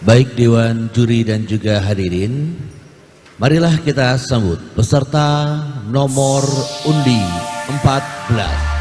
Baik Dewan Juri dan juga hadirin, marilah kita sambut peserta nomor undi 14.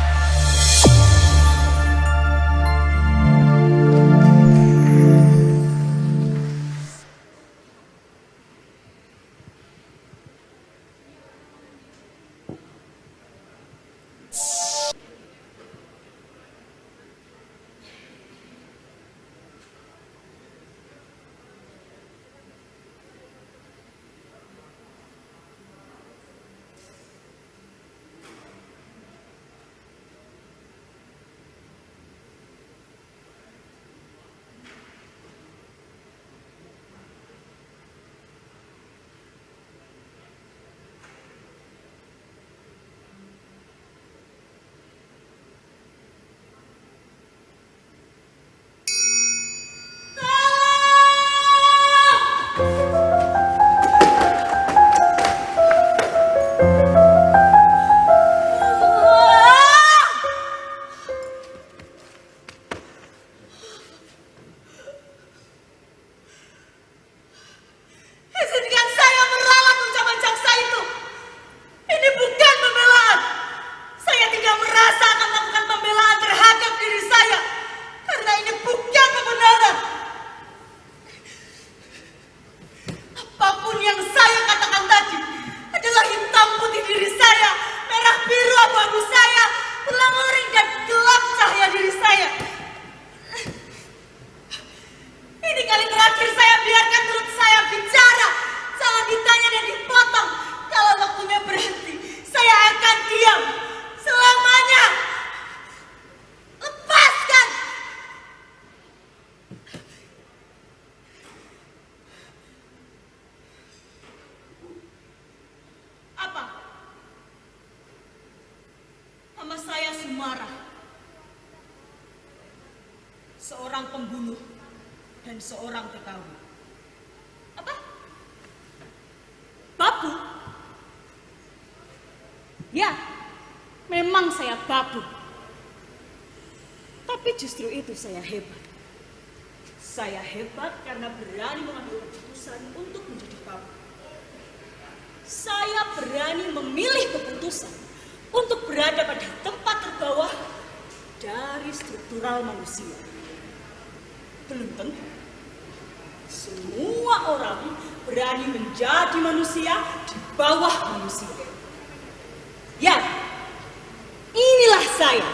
Seorang pembunuh dan seorang TKW. Apa? Babu? Ya, memang saya babu. Tapi justru itu saya hebat. Saya hebat karena berani mengambil keputusan untuk menjadi babu. Saya berani memilih keputusan untuk berada pada tempat terbawah dari struktural manusia. Belum tentu semua orang berani menjadi manusia di bawah manusia. Ya, inilah saya,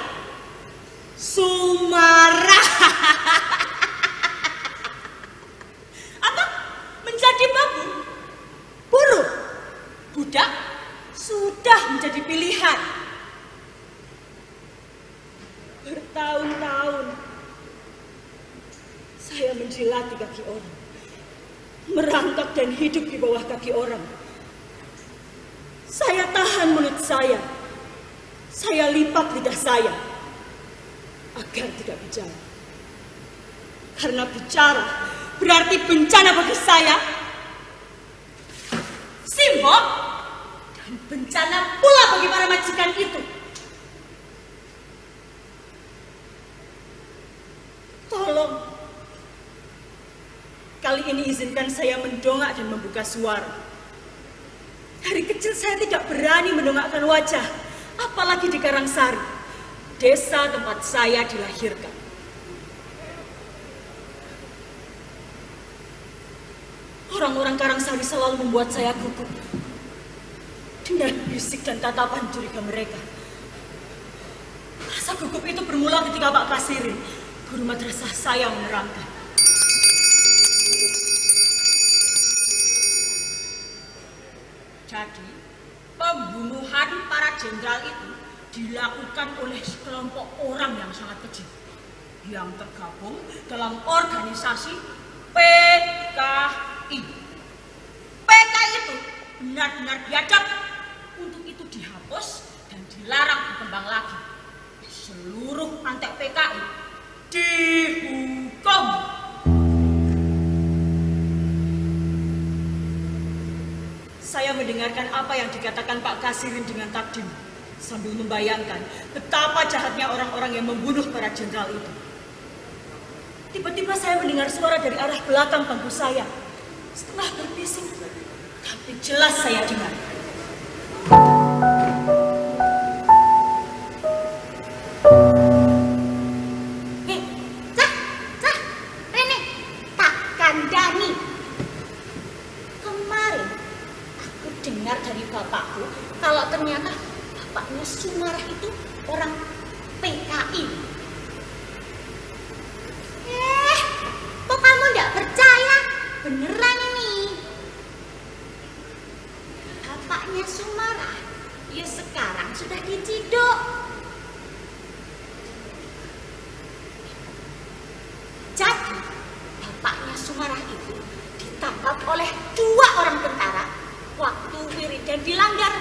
Sumara. Apa? Menjadi babu? Buruh? Budak? Sudah menjadi pilihan. Bertahun-tahun saya menjilati kaki orang, merangkak dan hidup di bawah kaki orang. Saya tahan mulut saya lipat lidah saya agar tidak bicara. Karena bicara berarti bencana bagi saya, Simbo, dan bencana pula bagi para majikan itu. Tolong, kali ini izinkan saya mendongak dan membuka suara. Dari kecil saya tidak berani mendongakkan wajah, apalagi di Karangsari, desa tempat saya dilahirkan. Orang-orang Karangsari selalu membuat saya gugup dengan bisik dan tatapan curiga mereka. Rasa gugup itu bermula ketika Pak Kasirin, guru madrasah saya, menerangkan. Jadi, pembunuhan para jenderal itu dilakukan oleh sekelompok orang yang sangat kecil yang tergabung dalam organisasi PKI. PKI itu benar-benar biadab. Untuk itu dihapus dan dilarang berkembang lagi. Seluruh antek PKI dihukum. Saya mendengarkan apa yang dikatakan Pak Kasirin dengan takdim, sambil membayangkan betapa jahatnya orang-orang yang membunuh para jenderal itu. Tiba-tiba saya mendengar suara dari arah belakang bangku saya. Setengah berbisik, tapi jelas saya dengar. Rene, tak kandani. Kemarin aku dengar dari bapakku kalau ternyata bapaknya Sumarah itu orang PKI. Kok kamu nggak percaya? Beneran ini. Bapaknya Sumarah, ya sekarang sudah diciduk. Jadi, bapaknya Sumarah itu ditangkap oleh 2 orang tentara waktu wiridan dilanggar.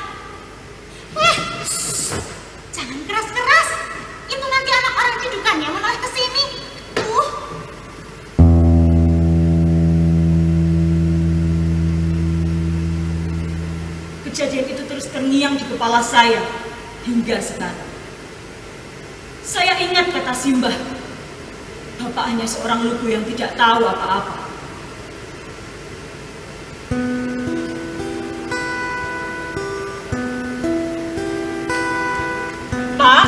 Jangan keras-keras. Itu nanti anak orang cidukannya menoleh ke sini. Kejadian itu terus terngiang di kepala saya hingga sekarang. Saya ingat kata Simbah, bapak hanya seorang lugu yang tidak tahu apa-apa. Pak?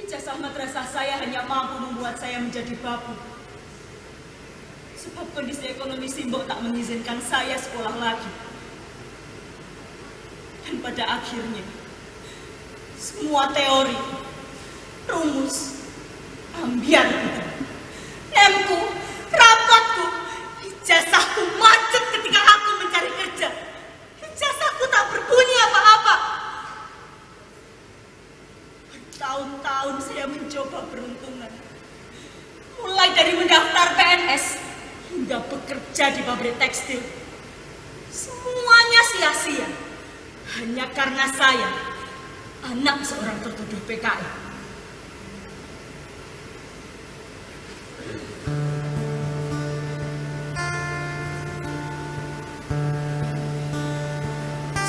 Ijazah madrasah saya hanya mampu membuat saya menjadi babu. Sebab kondisi ekonomi Simbok tak mengizinkan saya sekolah lagi. Dan pada akhirnya, semua teori, rumus, ambianku, nemku, rapotku, ijazahku macet ketika aku mencari kerja. Ijazahku tak berbunyi apa-apa. Bertahun-tahun saya mencoba peruntungan. Mulai dari mendaftar PNS hingga bekerja di pabrik tekstil. Semuanya sia-sia. Hanya karena saya, anak seorang tertuduh PKI.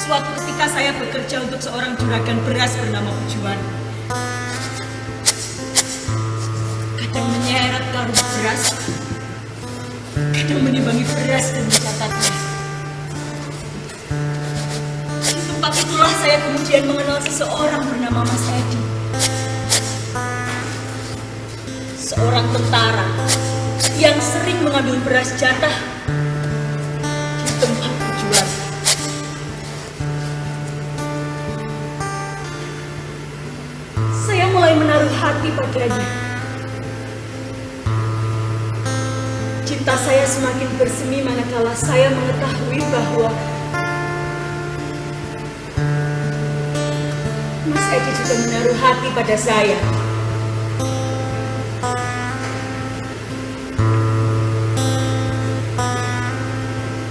Suatu ketika saya bekerja untuk seorang juragan beras bernama Pujuan. Kadang menyeret karung beras, kadang menimbangi beras dan mencatatnya. Di tempat itulah saya kemudian mengenal seseorang bernama Mas Edi. Seorang tentara yang sering mengambil beras jatah di tempat Pujuan. Saya mulai menaruh hati padanya. Cinta saya semakin bersemi manakala saya mengetahui bahwa Mas Edi juga menaruh hati pada saya.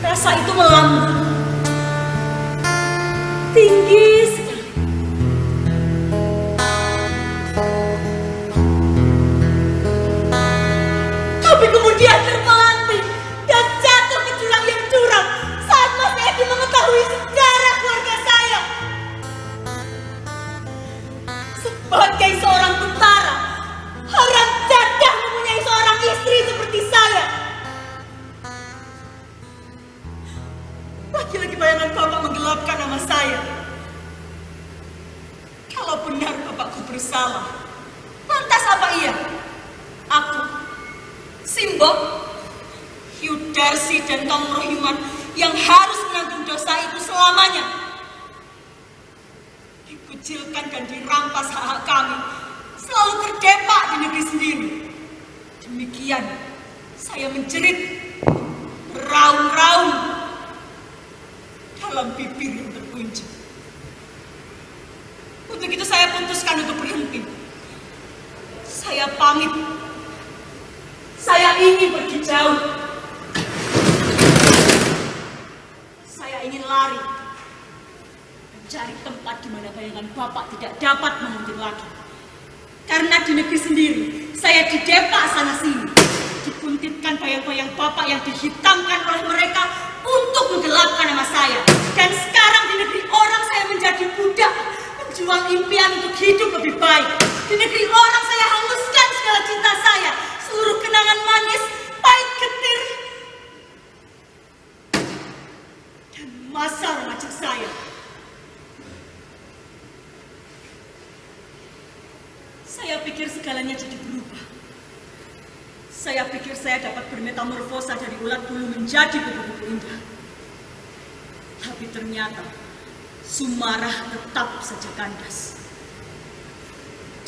Rasa itu melambung tinggi sekali. Tapi kemudian terpelanting dan jatuh ke jurang yang curam saat Mas Edi mengetahui sejarah keluarga saya. Sebagai seorang Mbok. Yudarsi dan kaum Rohiman yang harus menanggung dosa itu selamanya. Dikucilkan dan dirampas hak-hak kami, selalu terdepak di negeri sendiri. Demikian saya menjerit raung-raung dalam bibir yang terkunci. Untuk itu saya putuskan untuk berhenti. Saya pamit. Saya ingin pergi jauh. Saya ingin lari, mencari tempat di mana bayangan Bapak tidak dapat menguntit lagi. Karena di negeri sendiri, saya didepak sana-sini, dikuntitkan bayang-bayang Bapak yang dihitamkan oleh mereka untuk menggelapkan nama saya. Dan sekarang di negeri orang saya menjadi budak, menjual impian untuk hidup lebih baik. Di negeri orang saya hanguskan segala cinta saya, seluruh kenangan manis, pahit getir, dan masa remaja saya. Saya pikir segalanya jadi berubah. Saya pikir saya dapat bermetamorfosa dari ulat bulu menjadi kupu-kupu indah. Tapi ternyata Sumarah tetap saja kandas.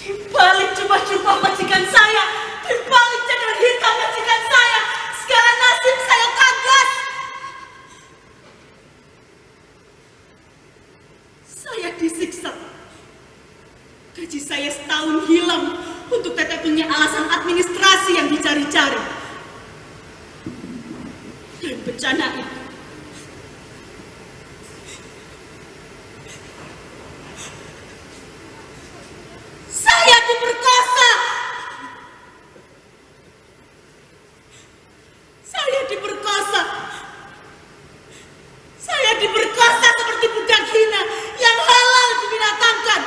Di balik jubah-jubah majikan saya, di balik cadar hitam majikan saya, segala nasib saya kandas. Saya disiksa. Gaji saya setahun hilang untuk teteh punya alasan administrasi yang dicari-cari. Dan bencana itu, saya diperkosa. Saya diperkosa. Saya diperkosa seperti budak hina yang halal dibinatangkan.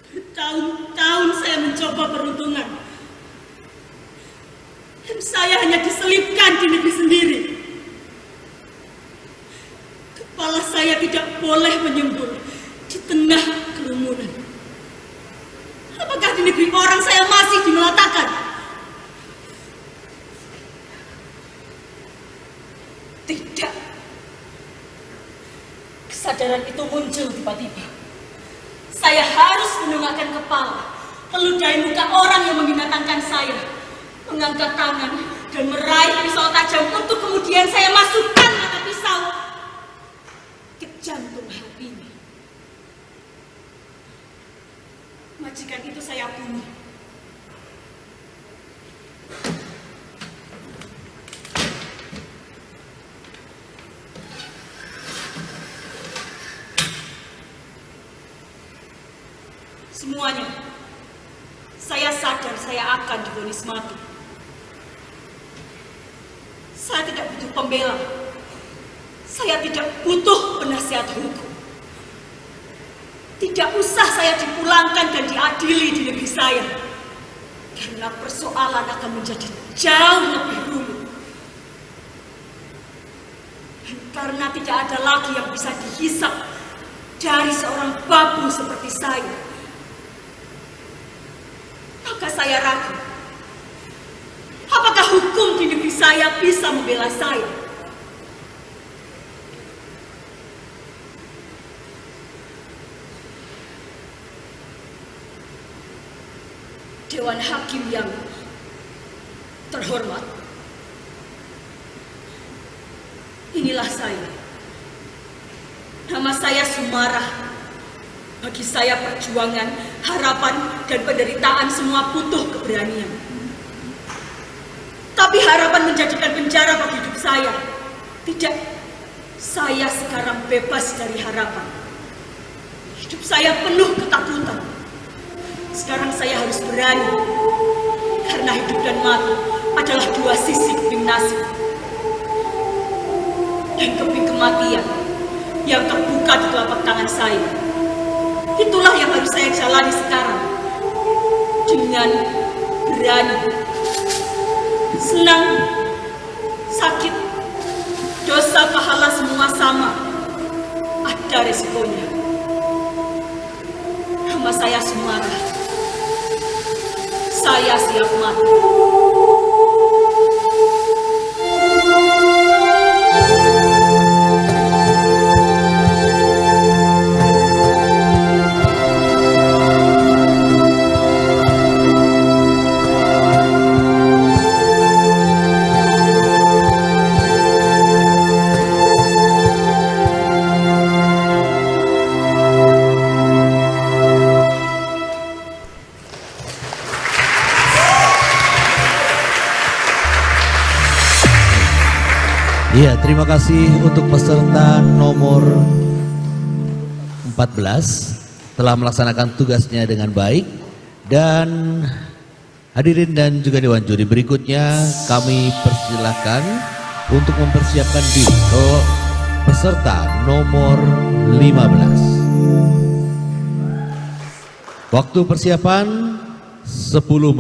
Bertahun-tahun saya mencoba peruntungan. Dan saya hanya diselipkan di negeri sendiri. Kepala saya tidak boleh menyembul di tengah kerumunan. Apakah di negeri orang saya masih dimelatakan? Tidak. Kesadaran itu muncul tiba-tiba. Saya harus menundukkan kepala, meludahi muka orang yang membinatangkan saya, mengangkat tangan dan meraih pisau tajam untuk kemudian saya masukkan mata pisau ke jantung hatinya. Majikan itu saya bunuh. Semuanya, saya sadar saya akan divonis mati. Saya tidak butuh pembela. Saya tidak butuh penasihat hukum. Tidak usah saya dipulangkan dan diadili di negeri saya. Karena persoalan akan menjadi jauh lebih rumit. Dan karena tidak ada lagi yang bisa dihisap dari seorang babu seperti saya, maka saya ragu, apakah hukum di negeri saya bisa membela saya? Dewan Hakim yang terhormat, inilah saya. Nama saya Sumarah. Bagi saya perjuangan, harapan, dan penderitaan semua butuh keberanian. Tapi harapan menjadikan penjara bagi hidup saya. Tidak, saya sekarang bebas dari harapan. Hidup saya penuh ketakutan. Sekarang saya harus berani. Karena hidup dan mati adalah dua sisi keping nasib. Dan keping kematian yang terbuka di telapak tangan saya. Itulah yang harus saya jalani sekarang. Dengan berani. Senang, sakit, dosa, pahala semua sama. Ada resikonya. Nama saya Sumarah. saya siap mati. Iya, terima kasih untuk peserta nomor 14 telah melaksanakan tugasnya dengan baik. Dan hadirin dan juga dewan juri, berikutnya kami persilakan untuk mempersiapkan diri untuk peserta nomor 15. Waktu persiapan 10 menit.